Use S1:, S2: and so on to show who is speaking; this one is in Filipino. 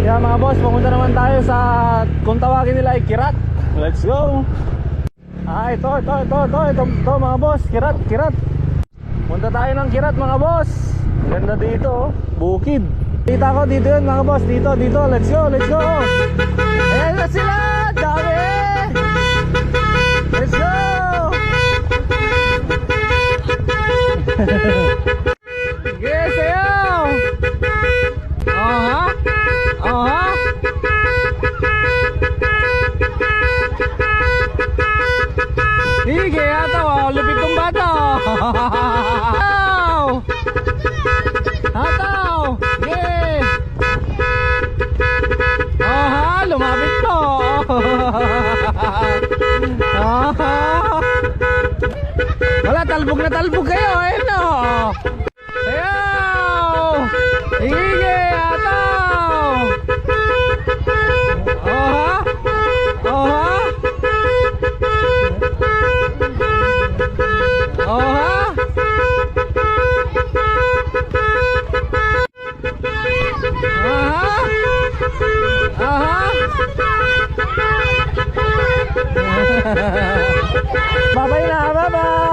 S1: Kaya mga boss, pumunta naman tayo sa, kung tawagin nila ay Kirat. Let's go. Ito mga boss, Kirat. Punta tayo ng Kirat mga boss. Ganda dito oh, bukid. Kita ko dito yun mga boss, dito, let's go. Ayan na sila, dami. Let's go. Sige, sayaw. Sige, ataw, lupit tong bata. Ataw, yeah. Lumapit to. Wala, talbog na talbog kayo, eh no. Sayaw. Sige, ataw. Bye-bye na, bye-bye.